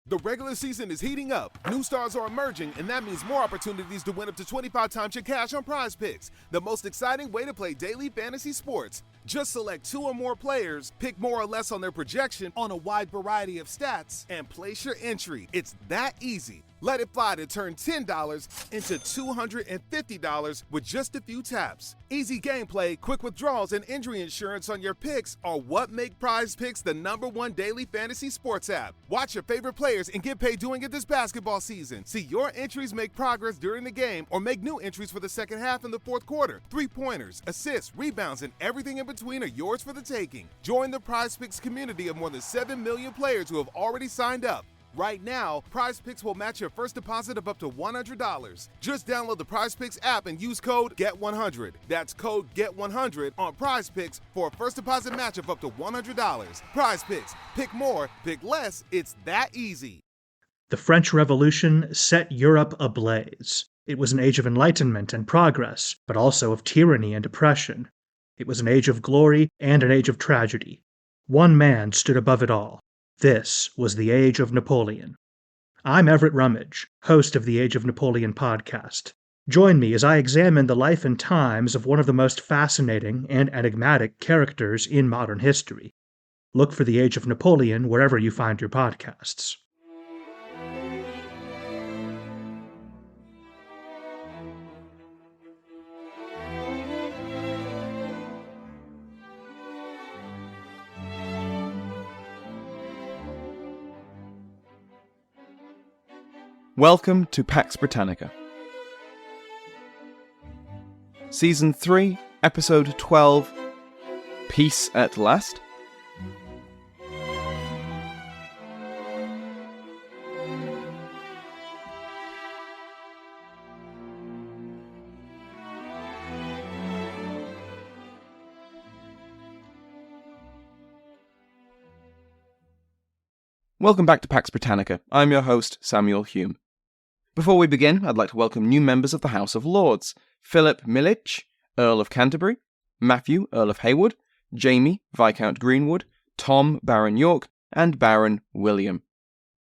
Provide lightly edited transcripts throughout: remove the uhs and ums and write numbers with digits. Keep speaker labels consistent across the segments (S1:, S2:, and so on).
S1: The regular season is heating up, new stars are emerging, and that means more opportunities to win up to 25 times your cash on Prize Picks, the most exciting way to play daily fantasy sports. Just select 2 or more players, pick more or less on their projection on a wide variety of stats, and place your entry. It's that easy. Let it fly to turn $10 into $250 with just a few taps. Easy gameplay, quick withdrawals, and injury insurance on your picks are what make Prize Picks the #1 daily fantasy sports app. Watch your favorite players and get paid doing it this basketball season. See your entries make progress during the game or make new entries for the second half in the fourth quarter. 3-pointers, assists, rebounds, and everything in between are yours for the taking. Join the Prize Picks community of more than 7 million players who have already signed up. Right now, Prize Picks will match your first deposit of up to $100. Just download the Prize Picks app and use code GET100. That's code GET100 on Prize Picks for a first deposit match of up to $100. Prize Picks. Pick more, pick less. It's that easy.
S2: The French Revolution set Europe ablaze. It was an age of enlightenment and progress, but also of tyranny and oppression. It was an age of glory and an age of tragedy. One man stood above it all. This was the Age of Napoleon. I'm Everett Rummage, host of the Age of Napoleon podcast. Join me as I examine the life and times of one of the most fascinating and enigmatic characters in modern history. Look for the Age of Napoleon wherever you find your podcasts.
S3: Welcome to Pax Britannica. Season 3, Episode 12, Peace at Last? Welcome back to Pax Britannica. I'm your host, Samuel Hume. Before we begin, I'd like to welcome new members of the House of Lords: Philip Milich, Earl of Canterbury; Matthew, Earl of Heywood; Jamie, Viscount Greenwood; Tom, Baron York; and Baron William.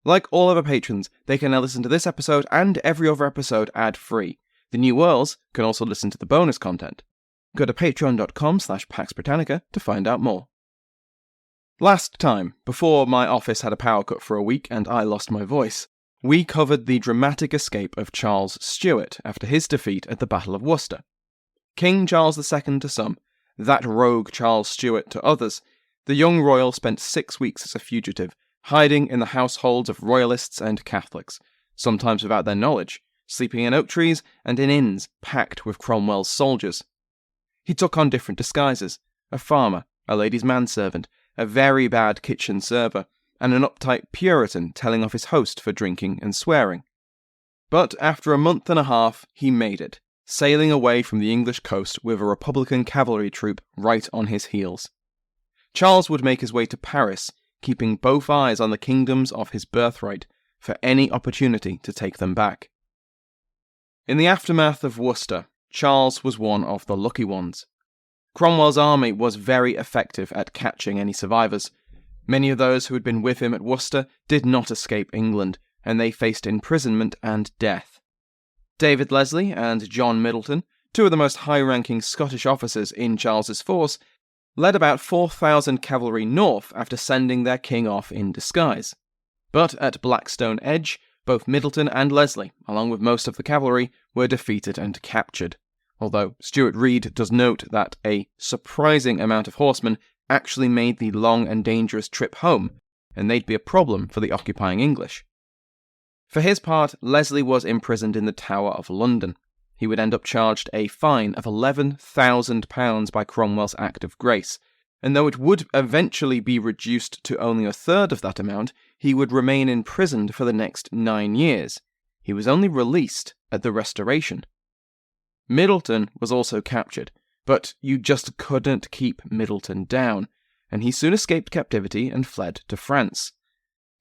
S3: Like all of our patrons, they can now listen to this episode and every other episode ad-free. The new Earls can also listen to the bonus content. Go to patreon.com/Pax Britannica to find out more. Last time, before my office had a power cut for a week and I lost my voice, we covered the dramatic escape of Charles Stuart after his defeat at the Battle of Worcester. King Charles II to some, that rogue Charles Stuart to others, the young royal spent 6 weeks as a fugitive, hiding in the households of royalists and Catholics, sometimes without their knowledge, sleeping in oak trees and in inns packed with Cromwell's soldiers. He took on different disguises: a farmer, a lady's manservant, a very bad kitchen server, and an uptight Puritan telling off his host for drinking and swearing. But after a month and a half, he made it, sailing away from the English coast with a Republican cavalry troop right on his heels. Charles would make his way to Paris, keeping both eyes on the kingdoms of his birthright for any opportunity to take them back. In the aftermath of Worcester, Charles was one of the lucky ones. Cromwell's army was very effective at catching any survivors. Many of those who had been with him at Worcester did not escape England, and they faced imprisonment and death. David Leslie and John Middleton, two of the most high-ranking Scottish officers in Charles's force, led about 4,000 cavalry north after sending their king off in disguise. But at Blackstone Edge, both Middleton and Leslie, along with most of the cavalry, were defeated and captured, although Stuart Reid does note that a surprising amount of horsemen actually made the long and dangerous trip home, and they'd be a problem for the occupying English. For his part, Leslie was imprisoned in the Tower of London. He would end up charged a fine of £11,000 by Cromwell's Act of Grace, and though it would eventually be reduced to only a third of that amount, he would remain imprisoned for the next 9 years. He was only released at the Restoration. Middleton was also captured, but you just couldn't keep Middleton down, and he soon escaped captivity and fled to France.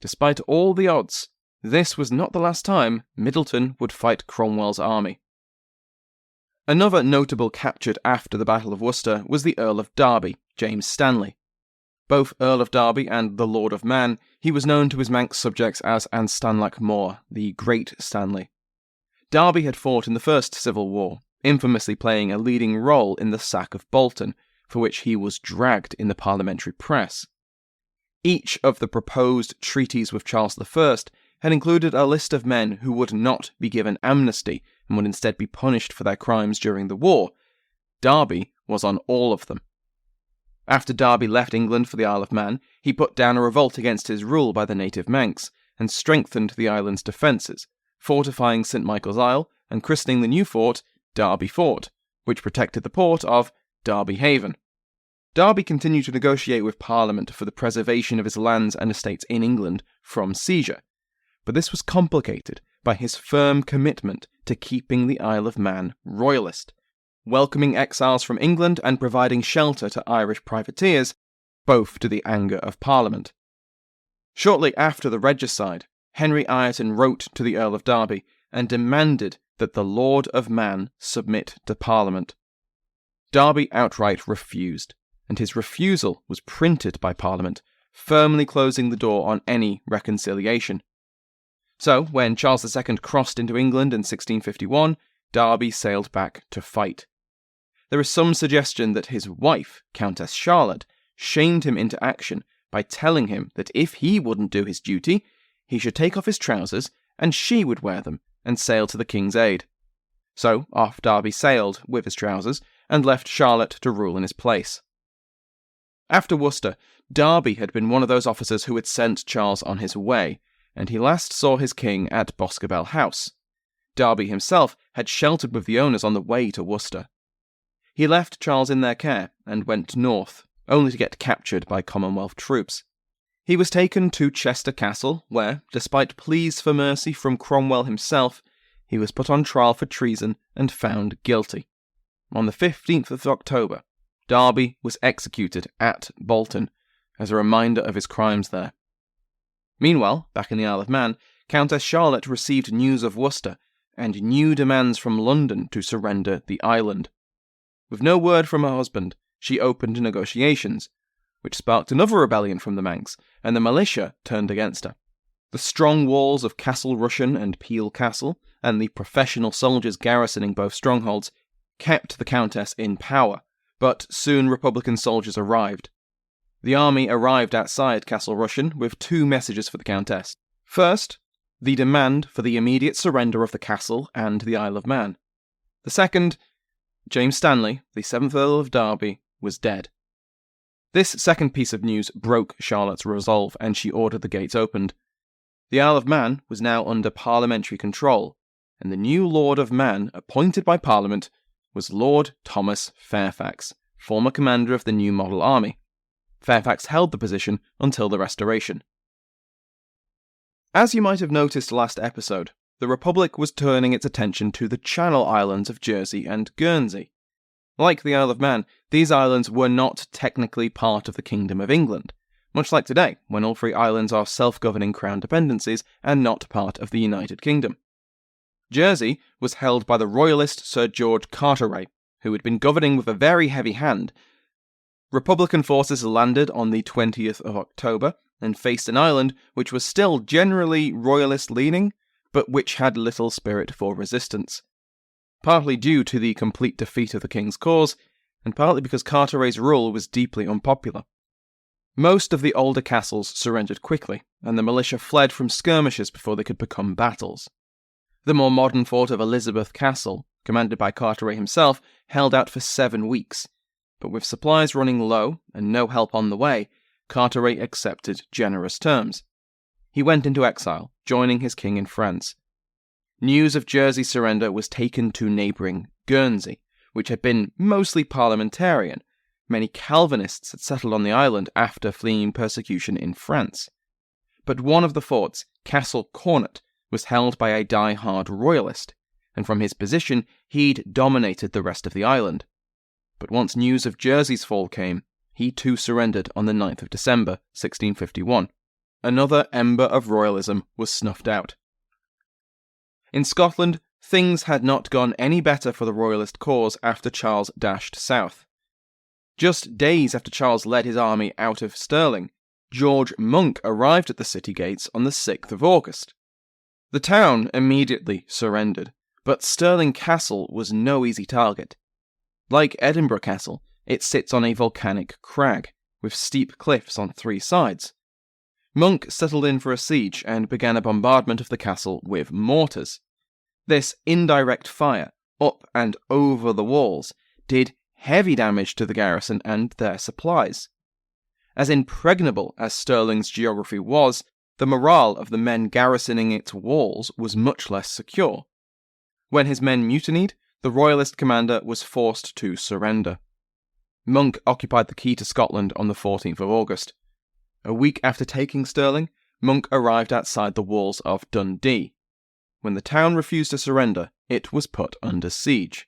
S3: Despite all the odds, this was not the last time Middleton would fight Cromwell's army. Another notable captured after the Battle of Worcester was the Earl of Derby, James Stanley. Both Earl of Derby and the Lord of Man, he was known to his Manx subjects as An Stanlac Mór, the Great Stanley. Derby had fought in the First Civil War, infamously playing a leading role in the sack of Bolton, for which he was dragged in the parliamentary press. Each of the proposed treaties with Charles I had included a list of men who would not be given amnesty and would instead be punished for their crimes during the war. Derby was on all of them. After Derby left England for the Isle of Man, he put down a revolt against his rule by the native Manx and strengthened the island's defences, fortifying St Michael's Isle and christening the new fort Derby Fort, which protected the port of Derby Haven. Derby continued to negotiate with Parliament for the preservation of his lands and estates in England from seizure, but this was complicated by his firm commitment to keeping the Isle of Man royalist, welcoming exiles from England and providing shelter to Irish privateers, both to the anger of Parliament. Shortly after the Regicide, Henry Ireton wrote to the Earl of Derby and demanded that the Lord of Man submit to Parliament. Derby outright refused, and his refusal was printed by Parliament, firmly closing the door on any reconciliation. So, when Charles II crossed into England in 1651, Derby sailed back to fight. There is some suggestion that his wife, Countess Charlotte, shamed him into action by telling him that if he wouldn't do his duty, he should take off his trousers and she would wear them and sail to the king's aid. So off Derby sailed with his trousers and left Charlotte to rule in his place. After Worcester, Derby had been one of those officers who had sent Charles on his way, and he last saw his king at Boscobel House. Derby himself had sheltered with the owners on the way to Worcester. He left Charles in their care and went north, only to get captured by Commonwealth troops. He was taken to Chester Castle, where, despite pleas for mercy from Cromwell himself, he was put on trial for treason and found guilty. On the 15th of October, Derby was executed at Bolton, as a reminder of his crimes there. Meanwhile, back in the Isle of Man, Countess Charlotte received news of Worcester, and new demands from London to surrender the island. With no word from her husband, she opened negotiations, which sparked another rebellion from the Manx, and the militia turned against her. The strong walls of Castle Rushen and Peel Castle, and the professional soldiers garrisoning both strongholds, kept the Countess in power, but soon Republican soldiers arrived. The army arrived outside Castle Rushen with two messages for the Countess. First, the demand for the immediate surrender of the castle and the Isle of Man. The second, James Stanley, the 7th Earl of Derby, was dead. This second piece of news broke Charlotte's resolve, and she ordered the gates opened. The Isle of Man was now under parliamentary control, and the new Lord of Man, appointed by Parliament, was Lord Thomas Fairfax, former commander of the new model army. Fairfax held the position until the Restoration. As you might have noticed last episode, the Republic was turning its attention to the Channel Islands of Jersey and Guernsey. Like the Isle of Man, these islands were not technically part of the Kingdom of England, much like today, when all three islands are self-governing crown dependencies and not part of the United Kingdom. Jersey was held by the royalist Sir George Carteret, who had been governing with a very heavy hand. Republican forces landed on the 20th of October and faced an island which was still generally royalist-leaning, but which had little spirit for resistance. Partly due to the complete defeat of the king's cause, and partly because Carteret's rule was deeply unpopular. Most of the older castles surrendered quickly, and the militia fled from skirmishes before they could become battles. The more modern fort of Elizabeth Castle, commanded by Carteret himself, held out for 7 weeks, but with supplies running low and no help on the way, Carteret accepted generous terms. He went into exile, joining his king in France. News of Jersey's surrender was taken to neighbouring Guernsey, which had been mostly parliamentarian. Many Calvinists had settled on the island after fleeing persecution in France. But one of the forts, Castle Cornet, was held by a die-hard royalist, and from his position he'd dominated the rest of the island. But once news of Jersey's fall came, he too surrendered on the 9th of December, 1651. Another ember of royalism was snuffed out. In Scotland, things had not gone any better for the royalist cause after Charles dashed south. Just days after Charles led his army out of Stirling, George Monk arrived at the city gates on the 6th of August. The town immediately surrendered, but Stirling Castle was no easy target. Like Edinburgh Castle, it sits on a volcanic crag, with steep cliffs on 3 sides. Monk settled in for a siege and began a bombardment of the castle with mortars. This indirect fire, up and over the walls, did heavy damage to the garrison and their supplies. As impregnable as Stirling's geography was, the morale of the men garrisoning its walls was much less secure. When his men mutinied, the royalist commander was forced to surrender. Monk occupied the key to Scotland on the 14th of August. A week after taking Stirling, Monk arrived outside the walls of Dundee. When the town refused to surrender, it was put under siege.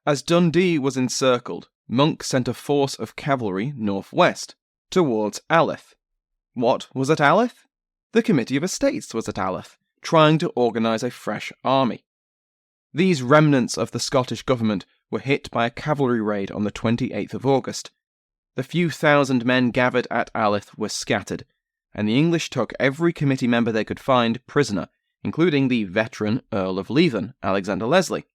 S3: As Dundee was encircled, Monk sent a force of cavalry northwest, towards Alyth. What was at Alyth? The Committee of Estates was at Alyth, trying to organise a fresh army. These remnants of the Scottish government were hit by a cavalry raid on the 28th of August. The few thousand men gathered at Alyth were scattered, and the English took every committee member they could find prisoner, including the veteran Earl of Leven, Alexander Leslie.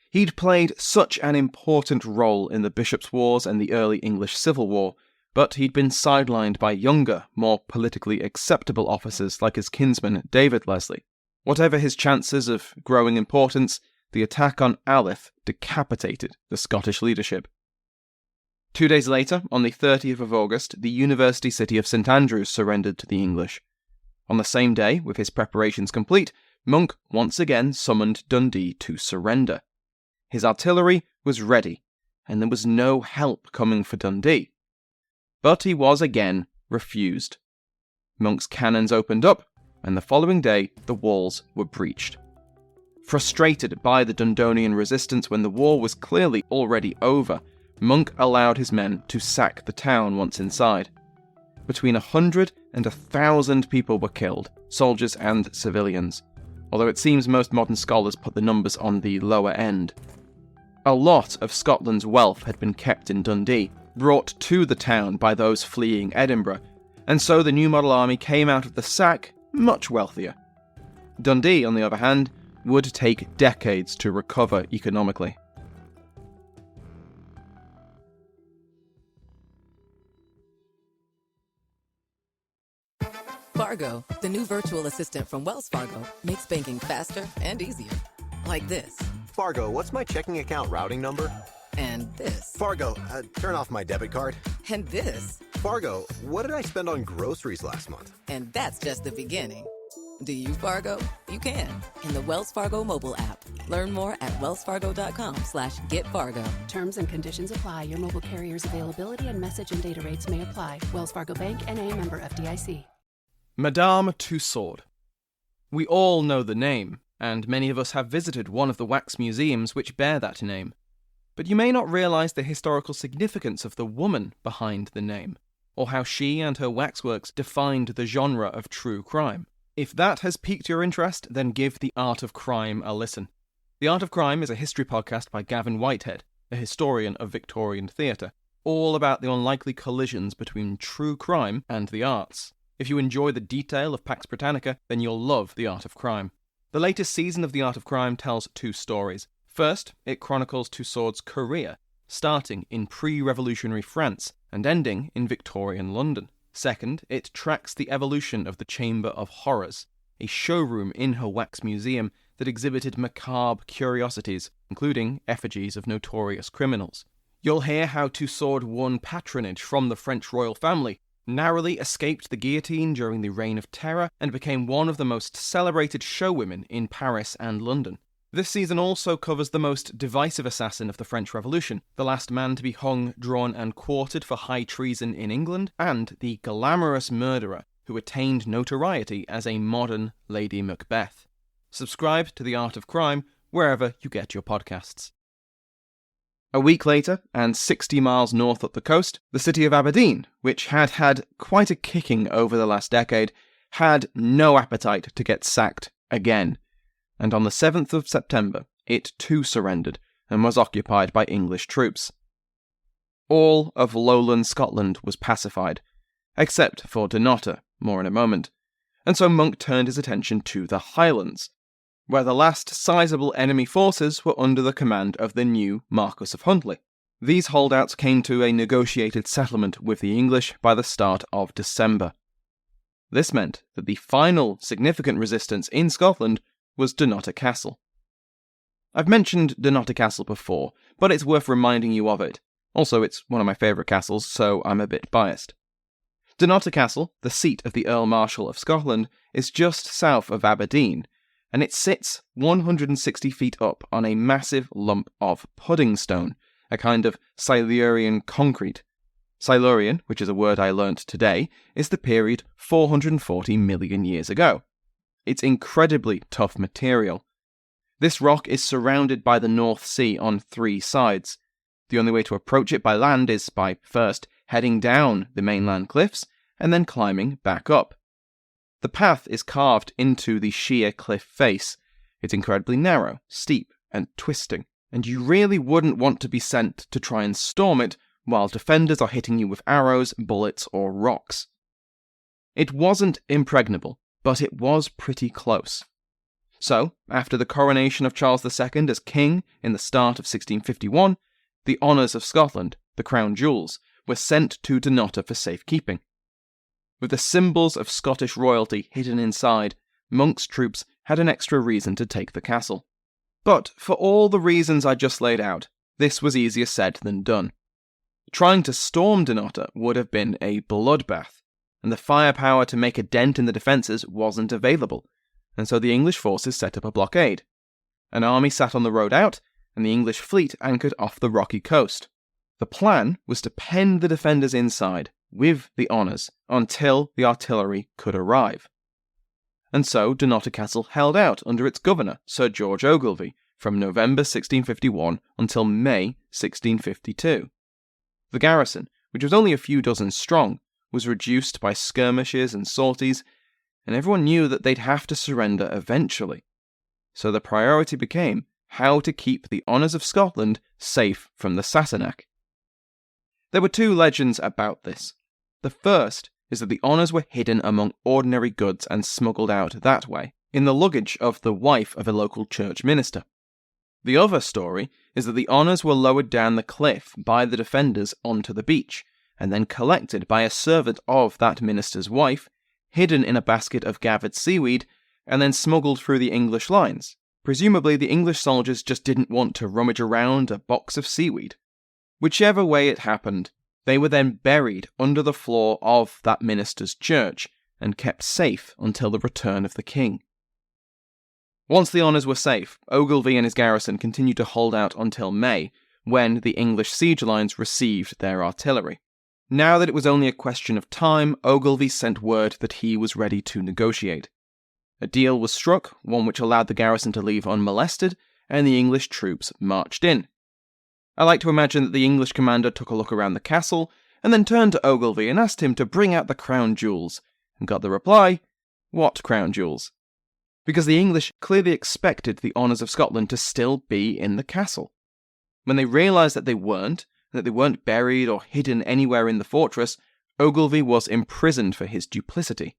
S3: He'd played such an important role in the Bishops' Wars and the early English Civil War, but he'd been sidelined by younger, more politically acceptable officers like his kinsman David Leslie. Whatever his chances of growing importance, the attack on Alyth decapitated the Scottish leadership. 2 days later, on the 30th of August, the university city of St Andrews surrendered to the English. On the same day, with his preparations complete, Monk once again summoned Dundee to surrender. His artillery was ready, and there was no help coming for Dundee. But he was again refused. Monk's cannons opened up, and the following day the walls were breached. Frustrated by the Dundonian resistance when the war was clearly already over, Monk allowed his men to sack the town once inside. Between 100 and 1,000 people were killed, soldiers and civilians, although it seems most modern scholars put the numbers on the lower end. A lot of Scotland's wealth had been kept in Dundee, brought to the town by those fleeing Edinburgh, and so the new model army came out of the sack much wealthier. Dundee, on the other hand, would take decades to recover economically.
S4: Fargo, the new virtual assistant from Wells Fargo, makes banking faster and easier. Like this.
S5: Fargo, what's my checking account routing number?
S4: And this.
S5: Fargo, turn off my debit card.
S4: And this.
S5: Fargo, what did I spend on groceries last month?
S4: And that's just the beginning. Do you, Fargo? You can. In the Wells Fargo mobile app. Learn more at wellsfargo.com/getfargo.
S6: Terms and conditions apply. Your mobile carrier's availability and message and data rates may apply. Wells Fargo Bank, N.A., member FDIC.
S3: Madame Tussaud. We all know the name, and many of us have visited one of the wax museums which bear that name. But you may not realise the historical significance of the woman behind the name, or how she and her waxworks defined the genre of true crime. If that has piqued your interest, then give The Art of Crime a listen. The Art of Crime is a history podcast by Gavin Whitehead, a historian of Victorian theatre, all about the unlikely collisions between true crime and the arts. If you enjoy the detail of Pax Britannica, then you'll love The Art of Crime. The latest season of The Art of Crime tells 2 stories. First, it chronicles Tussaud's career, starting in pre-revolutionary France and ending in Victorian London. Second, it tracks the evolution of the Chamber of Horrors, a showroom in her wax museum that exhibited macabre curiosities, including effigies of notorious criminals. You'll hear how Tussaud won patronage from the French royal family, narrowly escaped the guillotine during the Reign of Terror, and became one of the most celebrated showwomen in Paris and London. This season also covers the most divisive assassin of the French Revolution, the last man to be hung, drawn and quartered for high treason in England, and the glamorous murderer who attained notoriety as a modern Lady Macbeth. Subscribe to The Art of Crime wherever you get your podcasts. A week later, and 60 miles north up the coast, the city of Aberdeen, which had had quite a kicking over the last decade, had no appetite to get sacked again. And on the 7th of September, it too surrendered and was occupied by English troops. All of lowland Scotland was pacified, except for Dunnottar, more in a moment, and so Monk turned his attention to the Highlands, where the last sizable enemy forces were under the command of the new Marquess of Huntly. These holdouts came to a negotiated settlement with the English by the start of December. This meant that the final significant resistance in Scotland was Dunnottar Castle. I've mentioned Dunnottar Castle before, but it's worth reminding you of it. Also, it's one of my favourite castles, so I'm a bit biased. Dunnottar Castle, the seat of the Earl Marshal of Scotland, is just south of Aberdeen, and it sits 160 feet up on a massive lump of pudding stone, a kind of Silurian concrete. Silurian, which is a word I learnt today, is the period 440 million years ago. It's incredibly tough material. This rock is surrounded by the North Sea on 3 sides. The only way to approach it by land is by first heading down the mainland cliffs and then climbing back up. The path is carved into the sheer cliff face. It's incredibly narrow, steep, and twisting, and you really wouldn't want to be sent to try and storm it while defenders are hitting you with arrows, bullets, or rocks. It wasn't impregnable, but it was pretty close. So, after the coronation of Charles II as king in the start of 1651, the honours of Scotland, the crown jewels, were sent to Dunnottar for safekeeping. With the symbols of Scottish royalty hidden inside, Monk's troops had an extra reason to take the castle. But for all the reasons I just laid out, this was easier said than done. Trying to storm Dunnottar would have been a bloodbath, and the firepower to make a dent in the defences wasn't available, and so the English forces set up a blockade. An army sat on the road out, and the English fleet anchored off the rocky coast. The plan was to pen the defenders inside, with the honours, until the artillery could arrive. And so Dunnottar Castle held out under its governor, Sir George Ogilvy, from November 1651 until May 1652. The garrison, which was only a few dozen strong, was reduced by skirmishes and sorties, and everyone knew that they'd have to surrender eventually. So the priority became how to keep the honours of Scotland safe from the Sassenach. There were 2 legends about this. The first is that the honours were hidden among ordinary goods and smuggled out that way, in the luggage of the wife of a local church minister. The other story is that the honours were lowered down the cliff by the defenders onto the beach, and then collected by a servant of that minister's wife, hidden in a basket of gathered seaweed, and then smuggled through the English lines. Presumably the English soldiers just didn't want to rummage around a box of seaweed. Whichever way it happened, they were then buried under the floor of that minister's church, and kept safe until the return of the king. Once the honours were safe, Ogilvy and his garrison continued to hold out until May, when the English siege lines received their artillery. Now that it was only a question of time, Ogilvy sent word that he was ready to negotiate. A deal was struck, one which allowed the garrison to leave unmolested, and the English troops marched in. I like to imagine that the English commander took a look around the castle, and then turned to Ogilvy and asked him to bring out the crown jewels, and got the reply, "What crown jewels?" Because the English clearly expected the honours of Scotland to still be in the castle. When they realised that they weren't, and that they weren't buried or hidden anywhere in the fortress, Ogilvy was imprisoned for his duplicity.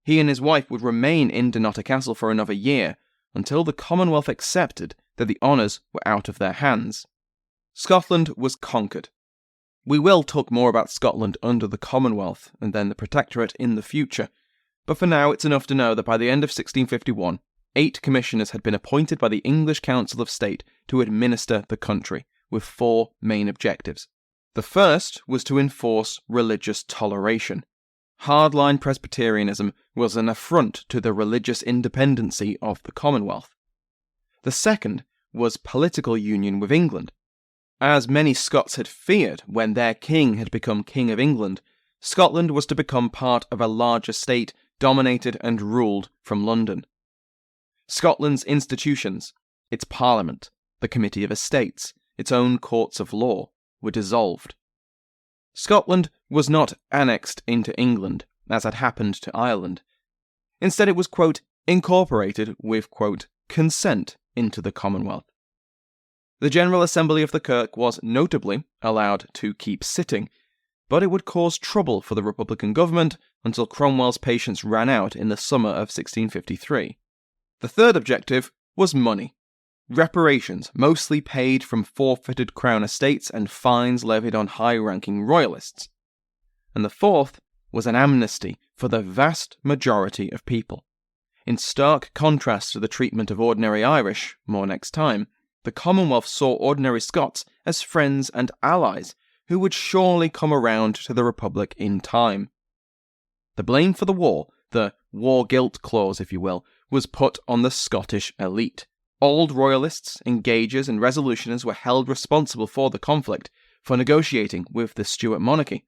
S3: He and his wife would remain in Dunnottar Castle for another year, until the Commonwealth accepted that the honours were out of their hands. Scotland was conquered. We will talk more about Scotland under the Commonwealth and then the Protectorate in the future, but for now it's enough to know that by the end of 1651, 8 commissioners had been appointed by the English Council of State to administer the country, with 4 main objectives. The first was to enforce religious toleration. Hardline Presbyterianism was an affront to the religious independency of the Commonwealth. The second was political union with England. As many Scots had feared when their king had become King of England, Scotland was to become part of a larger state dominated and ruled from London. Scotland's institutions, its parliament, the Committee of Estates, its own courts of law, were dissolved. Scotland was not annexed into England, as had happened to Ireland. Instead it was, quote, incorporated with, quote, consent into the Commonwealth. The General Assembly of the Kirk was notably allowed to keep sitting, but it would cause trouble for the Republican government until Cromwell's patience ran out in the summer of 1653. The third objective was money. Reparations, mostly paid from forfeited crown estates and fines levied on high-ranking royalists. And the fourth was an amnesty for the vast majority of people. In stark contrast to the treatment of ordinary Irish, more next time, the Commonwealth saw ordinary Scots as friends and allies who would surely come around to the Republic in time. The blame for the war, the war guilt clause if you will, was put on the Scottish elite. Old royalists, engagers and resolutioners were held responsible for the conflict, for negotiating with the Stuart monarchy.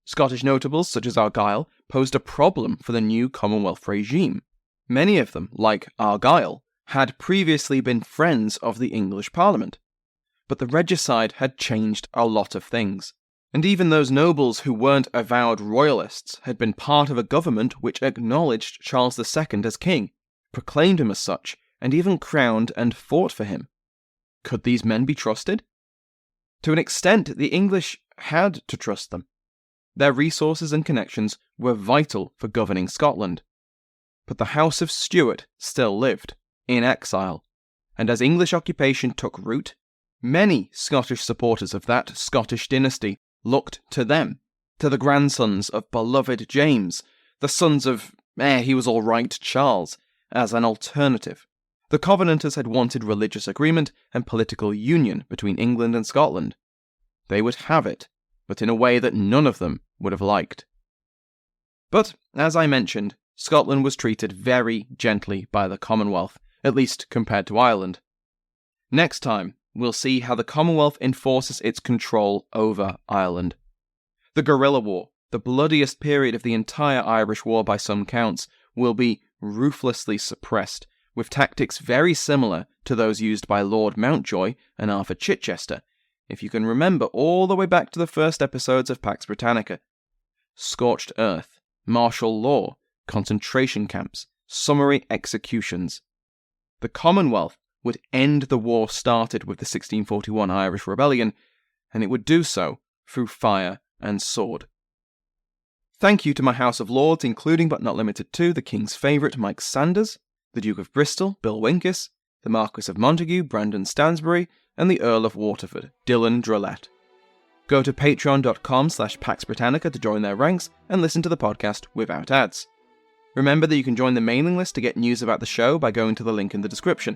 S3: Scottish notables such as Argyll posed a problem for the new Commonwealth regime. Many of them, like Argyll, had previously been friends of the English Parliament. But the Regicide had changed a lot of things. And even those nobles who weren't avowed royalists had been part of a government which acknowledged Charles II as king, proclaimed him as such, and even crowned and fought for him. Could these men be trusted? To an extent, the English had to trust them. Their resources and connections were vital for governing Scotland. But the House of Stuart still lived, in exile, and as English occupation took root, many Scottish supporters of that Scottish dynasty looked to them, to the grandsons of beloved James, the sons of, he was all right, Charles, as an alternative. The Covenanters had wanted religious agreement and political union between England and Scotland. They would have it, but in a way that none of them would have liked. But, as I mentioned, Scotland was treated very gently by the Commonwealth, at least compared to Ireland. Next time, we'll see how the Commonwealth enforces its control over Ireland. The Guerrilla War, the bloodiest period of the entire Irish War by some counts, will be ruthlessly suppressed, with tactics very similar to those used by Lord Mountjoy and Arthur Chichester, if you can remember all the way back to the first episodes of Pax Britannica. Scorched earth, martial law, concentration camps, summary executions. The Commonwealth would end the war started with the 1641 Irish Rebellion, and it would do so through fire and sword. Thank you to my House of Lords, including but not limited to the King's favourite Mike Sanders, the Duke of Bristol, Bill Winkis, the Marquis of Montague, Brandon Stansbury, and the Earl of Waterford, Dylan Drolette. Go to patreon.com/Pax Britannica to join their ranks and listen to the podcast without ads. Remember that you can join the mailing list to get news about the show by going to the link in the description.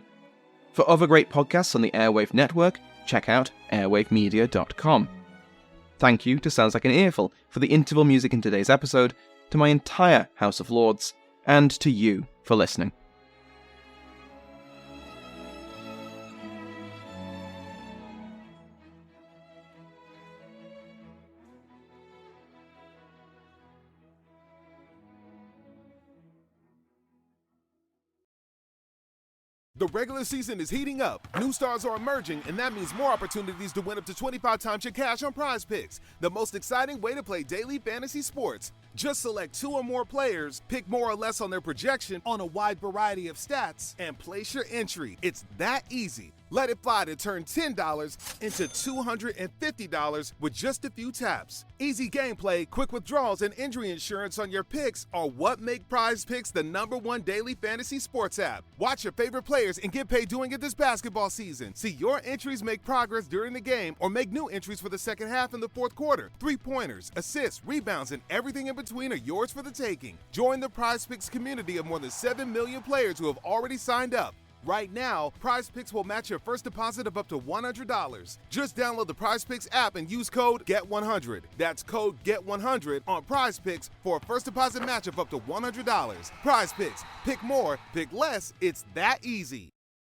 S3: For other great podcasts on the Airwave Network, check out airwavemedia.com. Thank you to Sounds Like an Earful for the interval music in today's episode, to my entire House of Lords, and to you for listening.
S1: The regular season is heating up. New stars are emerging, and that means more opportunities to win up to 25 times your cash on Prize Picks, the most exciting way to play daily fantasy sports. Just select 2 or more players, pick more or less on their projection on a wide variety of stats, and place your entry. It's that easy. Let it fly to turn $10 into $250 with just a few taps. Easy gameplay, quick withdrawals, and injury insurance on your picks are what make Prize Picks the #1 daily fantasy sports app. Watch your favorite players and get paid doing it this basketball season. See your entries make progress during the game or make new entries for the second half and the fourth quarter. 3-pointers, assists, rebounds, and everything in between are yours for the taking. Join the Prize Picks community of more than 7 million players who have already signed up. Right now, Prize Picks will match your first deposit of up to $100. Just download the Prize Picks app and use code GET100. That's code GET100 on Prize Picks for a first deposit match of up to $100. Prize Picks. Pick more, pick less. It's that easy.